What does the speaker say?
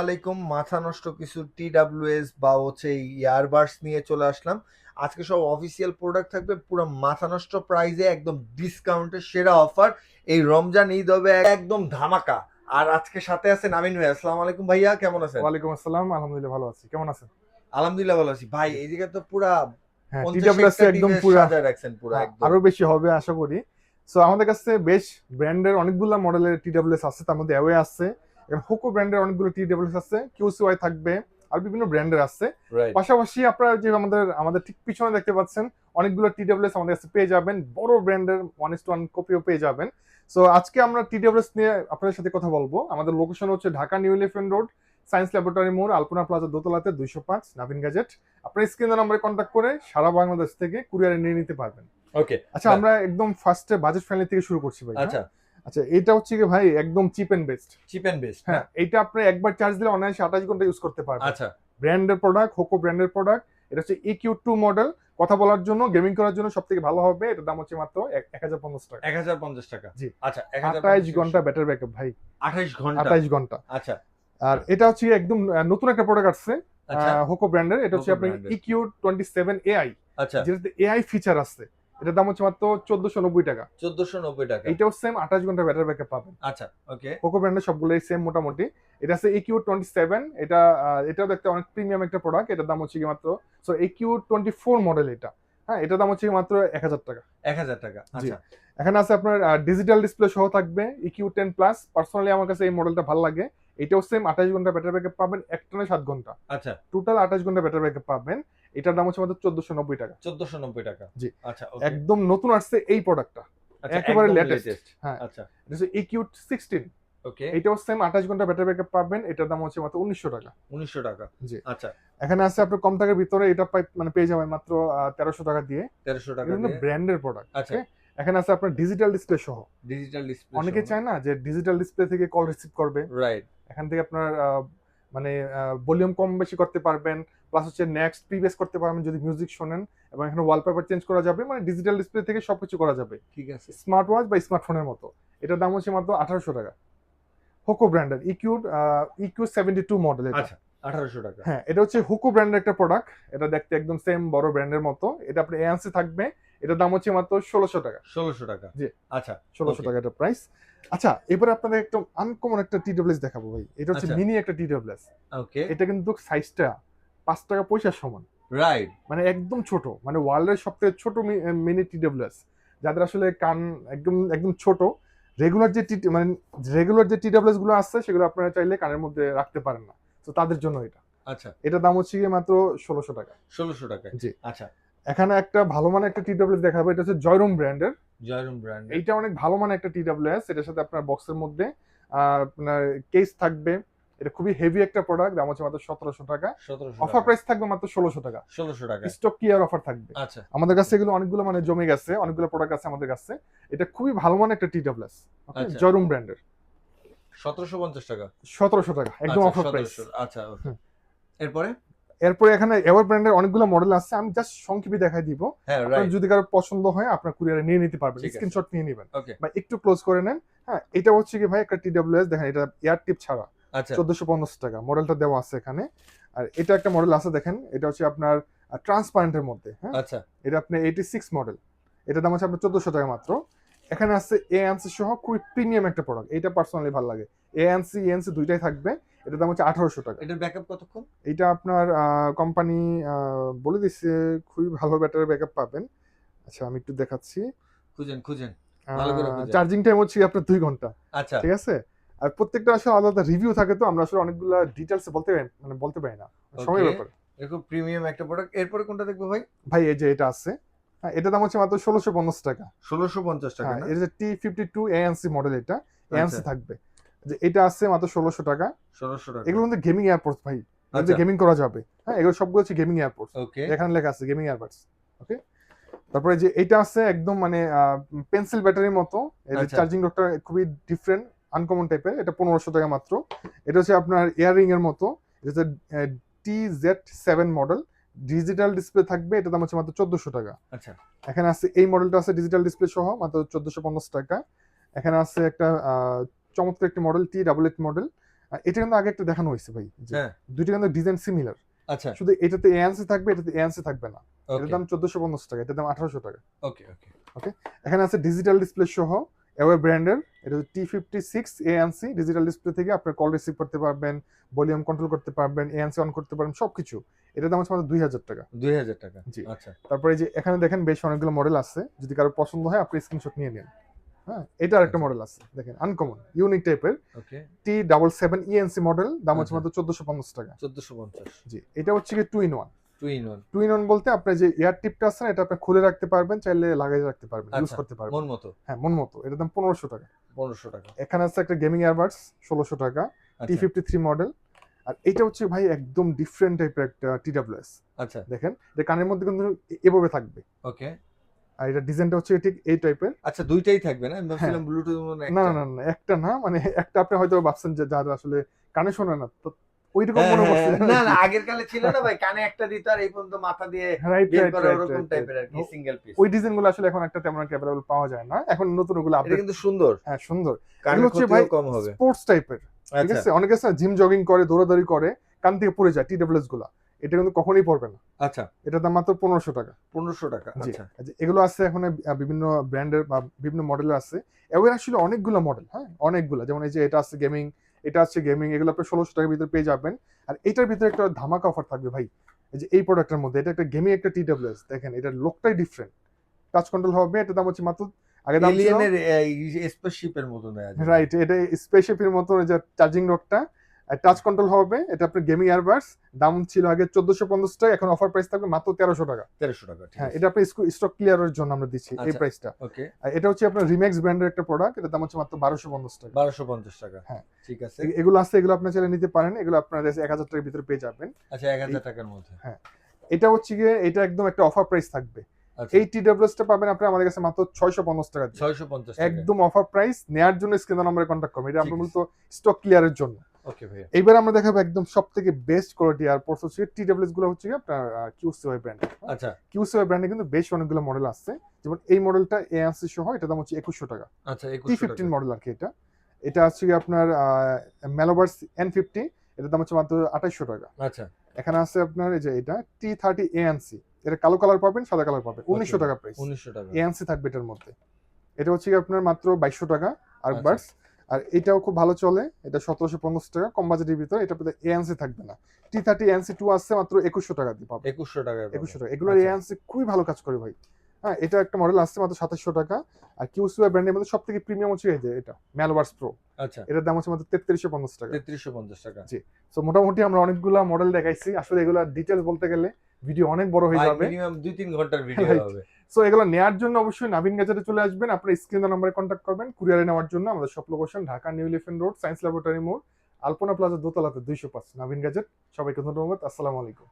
আলাইকুম, মাথা নষ্ট কিছু টিডাব্লিউএস বা হচ্ছে ইয়ারবাডস নিয়ে চলে আসলাম। আজকে সব অফিসিয়াল প্রোডাক্ট থাকবে পুরো মাথা নষ্ট প্রাইজে, একদম ডিসকাউন্টের সেরা অফার। এই রমজান ঈদ হবে একদম ধামাকা। আর আজকে সাথে আছেন আমিন ভাই। আসসালামু আলাইকুম ভাইয়া, কেমন আছেন? ওয়ালাইকুম আসসালাম, আলহামদুলিল্লাহ ভালো আছি। কেমন আছেন? আলহামদুলিল্লাহ ভালো আছি ভাই। এই জায়গায় তো পুরা হ্যাঁ, 50 টিডব্লিউএস টা একদম টিভিএস পুরা। সাজায় রাখছেন পুরা হ্যাঁ, একদম। আরো বেশি হবে আশা করি। সো আমাদের কাছে বেশ ব্র্যান্ডের অনেকগুলো মডেলের টিডব্লিউএস আছে, তার মধ্যে অ্যাওয়ে আছে, এখন হোকো ব্র্যান্ডের অনেকগুলো টিডব্লিউএস আছে, কিউসিওয়াই থাকবে, আর বিভিন্ন ব্র্যান্ডের আছে। রাইট। পাশাপাশি আপনারা যে আমাদের আমাদের ঠিক পিছনে দেখতে পাচ্ছেন অনেকগুলো টিডব্লিউএস আমাদের কাছে পেয়ে যাবেন, বড় ব্র্যান্ডের 1:1 কপিও পেয়ে যাবেন। সো আজকে আমরা টিডব্লিউএস নিয়ে আপনাদের সাথে কথা বলবো। আমাদের লোকেশন হচ্ছে Dhaka new elephant road, science laboratory মোড়, আলপনা প্লাজা দোতলাতে 205 নাভিন গ্যাজেট। আপনার স্ক্রিনের নম্বরে কন্ট্যাক্ট করে সারা বাংলাদেশ থেকে কুরিয়ারে নিয়ে নিতে পারবেন। ওকে। আচ্ছা, আমরা একদম ফার্স্টে বাজেট ফ্রেন্ডলি থেকে শুরু করছি ভাই। আচ্ছা, আচ্ছা, এটা হচ্ছে কি ভাই, একদম cheap and best. Cheap and best. হ্যাঁ, এটা আপনি একবার চার্জ দিলে অনায়াসে 28 ঘন্টা ইউজ করতে পারবেন। আচ্ছা, ব্র্যান্ডের প্রোডাক্ট, হোকো ব্র্যান্ডের প্রোডাক্ট। এটা হচ্ছে EQ2 মডেল। কথা বলার জন্য, গেমিং করার জন্য সবথেকে ভালো হবে। এটার দাম হচ্ছে মাত্র 1050 টাকা। 1050 টাকা। জি। আচ্ছা, 28 ঘন্টা ব্যাটারি ব্যাকআপ ভাই। 28 ঘন্টা। 28 ঘন্টা। আচ্ছা, আর এটা হচ্ছে একদম নতুন একটা প্রোডাক্ট আসছে আচ্ছা, হোকো ব্র্যান্ডের। এটা হচ্ছে হোকো আপনার ব্র্যান্ডের। EQ27 AI, আচ্ছা, যেটাতে এআই ফিচার আছে। এটার দাম হচ্ছে মাত্র 1490 টাকা। 1490 টাকা। এইটাও সেম 28 ঘন্টা ব্যাটারি ব্যাকআপ পাবেন। আচ্ছা, ওকে। কোকো ব্র্যান্ডের সবগুলোই সেম মোটামুটি। এটা আছে EQ27। এটা এটাও দেখতে অনেক প্রিমিয়াম একটা প্রোডাক্ট। এটার দাম হচ্ছে কি মাত্র, সো EQ24 মডেল এটা। হ্যাঁ, এটার দাম হচ্ছে কি মাত্র 1000 টাকা। 1000 টাকা। জি। আচ্ছা, এখানে আছে আপনার ডিজিটাল ডিসপ্লে সহ থাকবে EQ10 প্লাস। পার্সোনালি আমার কাছে এই মডেলটা ভালো লাগে। এটাও সেম 28 ঘন্টা ব্যাটারি ব্যাকআপ পাবেন, একটানা 7 ঘন্টা। আচ্ছা, টোটাল 28 ঘন্টা ব্যাটারি ব্যাকআপ পাবেন। এটার দাম হচ্ছে মাত্র 1490 টাকা। 1490 টাকা। জি। আচ্ছা, ওকে। একদম নতুন আসছে এই প্রোডাক্টটা, আচ্ছা, একেবারে একদম লেটেস্ট। লেটেস্ট। হ্যাঁ, আচ্ছা, এটা হচ্ছে EQ16। ওকে। এটাও সেম 28 ঘন্টা ব্যাটারি ব্যাকআপ পাবেন। এটার দাম হচ্ছে মাত্র 1900 টাকা। 1900 টাকা। জি। আচ্ছা, এখানে আছে আপনার কম টাকার ভিতরে, এটা মানে পেয়ে যাবেন মাত্র 1300 টাকা দিয়ে। 1300 টাকা এগুলো দিয়ে। ব্র্যান্ডের প্রোডাক্ট। আচ্ছা, ওকে। এখানে আছে আপনার ডিজিটাল ডিসপ্লে সহ। ডিজিটাল ডিসপ্লে অনেকে সহ। চায় না যে ডিজিটাল ডিসপ্লে থেকে কল রিসিভ করবে, রাইট। এখান থেকে আপনার মানে ভলিউম কম বেশি করতে পারবেন, প্লাস হচ্ছে নেক্সট প্রিভিয়াস করতে পারবেন যদি মিউজিক শোনেন, এবং এখানে ওয়ালপেপার চেঞ্জ করা যাবে, মানে ডিজিটাল ডিসপ্লে থেকে সবকিছু করা যাবে ঠিক আছে। স্মার্ট ওয়াচ বা স্মার্টফোনের মতো। এটার দাম হচ্ছে মাত্র 1800 টাকা। হোকো ব্র্যান্ডের EQ72 মডেল এটা। আচ্ছা, 1800 টাকা। হ্যাঁ, এটা হচ্ছে হুকো ব্র্যান্ডের একটা প্রোডাক্ট। এটা দেখতে একদম সেম বড় ব্র্যান্ডের মতো। এটা আপনার এআনসি থাকবে। এটার দাম হচ্ছে মাত্র 1600 টাকা। 1600 টাকা। জি। আচ্ছা, 1600 ওকে। টাকা এটা প্রাইস। আচ্ছা, এবারে আপনাদের একটা আনকমন একটা টিডব্লিউএস দেখাবো ভাই। এটা হচ্ছে আচ্ছা, মিনি একটা টিডব্লিউএস। ওকে। এটা কিন্তু সাইজটা 5 টাকা পয়সার সমান। রাইট। মানে একদম ছোট, মানে ওয়ার্ল্ডের সবথেকে ছোট মিনি টিডব্লিউএস। যাদের আসলে কান একদম একদম ছোট, রেগুলার যে মানে রেগুলার যে টিডব্লিউএস গুলো আছে সেগুলো আপনারা চাইলে কানের মধ্যে রাখতে পারেন না। তো তাদের জন্য এটা। আচ্ছা, এটার দাম হচ্ছে গিয়ে মাত্র 1600 টাকা। 1600 টাকায়। জি। আচ্ছা, এখানে একটা ভালো মানের একটা টিডব্লিউএস দেখাবো। এটা হচ্ছে জয়রুম ব্র্যান্ডের। জয়রুম ব্র্যান্ডের। এইটা অনেক ভালো মানের একটা টিডব্লিউএস। এটার সাথে আপনার বক্সের মধ্যে আপনার কেস থাকবে। এটা খুবই হেভি একটা প্রোডাক্ট। দাম হচ্ছে মাত্র 1700 টাকা। 1700 অফার টাকা। প্রাইস থাকবে মাত্র 1600 টাকা। 1600 টাকায়। স্টক ক্লিয়ার অফার থাকবে। আচ্ছা, আমাদের কাছে এগুলো অনেকগুলো মানে জমে গেছে, অনেকগুলো প্রোডাক্ট আছে আমাদের কাছে। এটা খুবই ভালো মানের একটা টিডব্লিউএস। ওকে, আচ্ছা। জয়রুম ব্র্যান্ডের। 1750 টাকা। 1700 টাকা একদম আচ্ছা, অফার প্রাইস। 1700। আচ্ছা, ওকে। এরপরে? এরপরে এখানে এভার ব্র্যান্ডের অনেকগুলো মডেল আছে, আমি জাস্ট সংক্ষেপে দেখাই দিব। হ্যাঁ, আপনার রাইট। যদি কারো পছন্দ হয় আপনার কুরিয়ারে নিয়ে নিতে পারবেন, ঠিক আছে। স্ক্রিনশট নিয়ে নেবেন ওকে। বা একটু ক্লোজ করে নেন। হ্যাঁ, এটা হচ্ছে কি ভাই একটা টিডব্লিউএস, দেখেন এটা এয়ার টিপ ছাড়া। আচ্ছা, 1450 টাকা মডেলটা দেওয়া আছে এখানে। আর এটা একটা মডেল আছে দেখেন, এটা হচ্ছে আপনার ট্রান্সপারেন্টের মধ্যে। হ্যাঁ, আচ্ছা, এটা আপনার 86 মডেল। এটার দাম হচ্ছে আপনার 1400 টাকা মাত্র। এখানে আছে এএনসি সহ খুবই প্রিমিয়াম একটা প্রোডাক্ট। এটা পার্সোনালি ভালো লাগে। এএনসি দুইটাই থাকবে। এটার দাম হচ্ছে 1800 টাকা। এটার ব্যাকআপ কতক্ষণ? এটা আপনার কোম্পানি বলে দিচ্ছে খুবই ভালো ব্যাটারি ব্যাকআপ পাবেন। আচ্ছা, আমি একটু দেখাচ্ছি। খুঁজেন, খুঁজেন। ভালো করে খুঁজেন। চার্জিং টাইম হচ্ছে আপনার 2 ঘন্টা। আচ্ছা, ঠিক আছে? আর প্রত্যেকটা আসলে আলাদা রিভিউ থাকে, তো আমরা আসলে অনেকগুলা ডিটেইলস বলতে পারি না। সময় ওকে। ব্যাপার। এরকম প্রিমিয়াম একটা প্রোডাক্ট। এরপরে কোনটা দেখবো ভাই? ভাই এই যে এটা আছে। হ্যাঁ, এটার দাম হচ্ছে মাত্র 1650 টাকা। 1650 টাকা হ্যাঁ, না? এটা যে T52 ANC মডেল এটা। ANC আচ্ছা, থাকবে। যে এটা আছে মাত্র 1600 টাকা। 1600 টাকা। এগুলো কিন্তু গেমিং এয়ারপডস ভাই। এগুলো আচ্ছা, গেমিং করা যাবে। হ্যাঁ, এগুলো সবগুলো হচ্ছে গেমিং এয়ারপডস। ওকে। এখানে লেখা আছে গেমিং এয়ারবাডস। ওকে। তারপরে যে এটা আছে একদম মানে পেন্সিল ব্যাটারির মতো। এর আচ্ছা, চার্জিং ডকটা খুবই ডিফারেন্ট, আনকমন টাইপের। এটা 1500 টাকা মাত্র। এটা হচ্ছে আপনার ইয়াররিং এর মতো। এটা হচ্ছে TZ7 মডেল। ডিজিটাল ডিসপ্লে থাকবে। এটা দাম হচ্ছে মাত্র 1400 টাকা। আচ্ছা, এখানে আছে এই মডেলটা আছে ডিজিটাল ডিসপ্লে সহ মাত্র 1450 টাকা। এখানে আছে একটা চমৎকার একটি মডেল T88 মডেল। এটা কিন্তু আগে একটা দেখানো হয়েছে ভাই, যে হ্যাঁ দুইটা কিন্তু ডিজাইন সিমিলার, আচ্ছা শুধু এটাতে এএনসি থাকবে, এটাতে এএনসি থাকবে না। এটার ওকে দাম 1450 টাকা, এটার দাম 1800 টাকা। ওকে ওকে ওকে, এখানে আছে ডিজিটাল ডিসপ্লে সহ অ্যাওয়ে ব্র্যান্ডের, এটা T56 এএনসি ডিজিটাল ডিসপ্লে থেকে আপনার কল রিসিভ করতে পারবেন, ভলিউম কন্ট্রোল করতে পারবেন, এএনসি অন করতে পারবেন, সবকিছু। এটার দাম হচ্ছে মাত্র 2000 টাকা। 2000 টাকা জি। আচ্ছা তারপরে যে এখানে দেখেন বেশ অনেকগুলো মডেল আছে, যদি কারো পছন্দ হয় আপনি স্ক্রিনশট নিয়ে নিন। হ্যাঁ, এটা আরেকটা আচ্ছা। মডেল আছে, দেখেন আনকমন ইউনিক টাইপের ওকে T77 ENC মডেল, দাম হচ্ছে আচ্ছা। মাত্র 1450 টাকা। 1450 জি, এটা হচ্ছে কি 2 in 1। 2 in 1 2 in 1 বলতে আপনার যে এয়ার টিপটা আছে না, এটা আপনি খুলে রাখতে পারবেন, চাইলে লাগাই রাখতে পারবেন, ইউজ আচ্ছা করতে পারবেন। মন মতো হ্যাঁ, মন মতো। এটার দাম 1500 টাকা। 1500 টাকা এখানে আছে একটা গেমিং ইয়ারবাডস 1600 টাকা, আচ্ছা T53 মডেল। আর এটা হচ্ছে ভাই একদম ডিফারেন্ট টাইপের একটা TWS। আচ্ছা দেখেন, এটা কানের মধ্যে কিন্তু এভাবে থাকবে, ওকে আর এটা ডিজাইনটা হচ্ছে ঠিক এই টাইপের। আচ্ছা দুইটাই থাকবে না আমি হ্যাঁ। ভাবছিলাম ব্লুটুথ মনে না একটা না না, একটা না, মানে একটা আপনি হয়তো ভাবছেন যে যারা আসলে কানে শোনে না, তো ওইরকম হ্যাঁ, মনে হ্যাঁ, করছে। না না আগের কালে ছিল না ভাই কানে একটা দিত আর এই পর্যন্ত মাথা দিয়ে রাইট বের রাইট করা রাইট ওরকম টাইপের আর কি রাইট। সিঙ্গেল পিস ওই ডিজাইনগুলো আসলে এখন একটা তেমন একটা অ্যাভেলেবল পাওয়া যায় না, এখন নতুন ওগুলো এটা আপডেট। কিন্তু সুন্দর হ্যাঁ, সুন্দর। কানের এগুলো হচ্ছে ভাই ক্ষতিও কম হবে স্পোর্টস টাইপের, ঠিক আচ্ছা আছে? অনেকে আছে জিম জগিং করে, দৌড়াদৌড়ি করে, কান থেকে পড়ে যায় TWS গুলা, এটা কিন্তু কখনোই পড়বে না। আচ্ছা এটার দাম মাত্র 1500 টাকা। 1500 টাকা জি। আচ্ছা যে এগুলো আছে এখন বিভিন্ন ব্র্যান্ডের বা বিভিন্ন মডেলের আছে, এগুলো আসলে অনেকগুলো মডেল, হ্যাঁ অনেকগুলো। যেমন এই যে এটা আছে গেমিং, এটা আছে গেমিং, এগুলো আপনি 1600 টাকার ভিতরে পেয়ে যাবেন। আর এটার ভিতরে একটা ধামাকা অফার থাকবে ভাই, এই যে এই প্রোডাক্টের মধ্যে, এটা একটা গেমিং একটা TWS, দেখেন এটার লোকটাই ডিফারেন্ট, টাচ কন্ট্রোল হবে, এটার দাম হচ্ছে মাত্র, আগে দাম ছিল এলিয়েনের স্পেসশিপের মতো নেওয়া যাবে রাইট, এটা স্পেসশিপের মতো যে চার্জিং ডকটা, টাচ কন্ট্রোল হবে, এটা আপনার গেমিং ইয়ারবাডস, দাম ছিল আগে 1450 টাকা, এখন অফার প্রাইস থাকবে মাত্র 1300 টাকা। 1300 টাকা ঠিক হ্যাঁ, আছে এটা আপনি স্টক ক্লিয়ারের জন্য আমরা দিচ্ছি এই আচ্ছা প্রাইসটা। ওকে আর এটা হচ্ছে আপনার রিম্যাক্স ব্র্যান্ডের একটা প্রোডাক্ট, এটার দাম হচ্ছে মাত্র 1250 টাকা। 1250 টাকা হ্যাঁ। ঠিক আছে এগুলো আছে, এগুলো আপনি চাইলে নিতে পারেন, এগুলো আপনার 1000 টাকার ভিতরে পেয়ে যাবেন। আচ্ছা 1000 টাকার মধ্যে হ্যাঁ, এটা হচ্ছে গিয়ে এটা একদম একটা অফার প্রাইস থাকবে। আচ্ছা এই TWSটা পাবেন আপনি আমাদের কাছে মাত্র 650 টাকা দিয়ে। 650 টাকা একদম অফার প্রাইস, নেয়ার জন্য স্ক্রিন নম্বরে কন্ট্যাক্ট করবেন, এটা আমরা ঠিক আছে। মূলত স্টক ক্লিয়ারের জন্য। ওকে ভাইয়া এইবার আমরা দেখাবো একদম সবথেকে বেস্ট কোয়ালিটি আর পোর্টস হচ্ছে TWS গুলো হচ্ছে গিয়ে আপনার কিউসিওয়াই ব্র্যান্ড। আচ্ছা কিউসিওয়াই ব্র্যান্ডে কিন্তু বেশ অনেকগুলো মডেল আছে, যেমন এই মডেলটা ANC সহ, এটা দাম হচ্ছে 2100 টাকা। আচ্ছা 2100 T15 টাকা মডেল আর কি। এটা এটা হচ্ছে গিয়ে আপনার মেলোভার্স N50, এটার দাম হচ্ছে মাত্র 2800 টাকা। আচ্ছা এখানে আছে আপনার এই যে এটা T30 ANC, এটা কালো কালার পাবেন, সাদা কালার পাবেন, 1900 টাকা প্রাইস। 1900 টাকা ANC থাকবে এটার মধ্যে। এটা হচ্ছে গিয়ে আপনার মাত্র 2200 টাকা আর আচ্ছা। বাডস। আর এটাও খুব ভালো চলে, এটা 1750 টাকা, কম বাজেটের ভিতরে। এটা আপনাদের ANC থাকবে না। T30 ANC2 আছে মাত্র 2100 টাকা দিয়ে পাবেন। 2100 টাকা 2100 টাকা, এগুলো আচ্ছা। ANC খুবই ভালো কাজ করে ভাই। হ্যাঁ, এটা একটা মডেল আসছে মাত্র 2700 টাকা। আর কিউসিওয়াই ব্র্যান্ডের মধ্যে সবথেকে প্রিমিয়াম হচ্ছে এই যে এটা ম্যালভার্স প্রো, আচ্ছা এটার দাম হচ্ছে মাত্র 3350 টাকা। 3350 টাকা জি। সো মোটামুটি আমরা অনেকগুলা মডেল দেখাইছি, আসলে এগুলা ডিটেইলস বলতে গেলে ভিডিও অনেক বড় হয়ে যাবে। মিনিমাম 2-3 ঘন্টার ভিডিও Right. হবে সো এগুলো নেওয়ার জন্য অবশ্যই নাভিন গ্যাজেটে চলে আসবেন, আপনার স্ক্রিন নাম্বারে কন্ট্যাক্ট করবেন কুরিয়ারে নেওয়ার জন্য। আমাদের সব location Dhaka new elephant road, science laboratory মোড়, আলপনা প্লাজা দোতলাতে 205, নাভিন গ্যাজেট। সবাইকে ধন্যবাদ, আসসালামু আলাইকুম।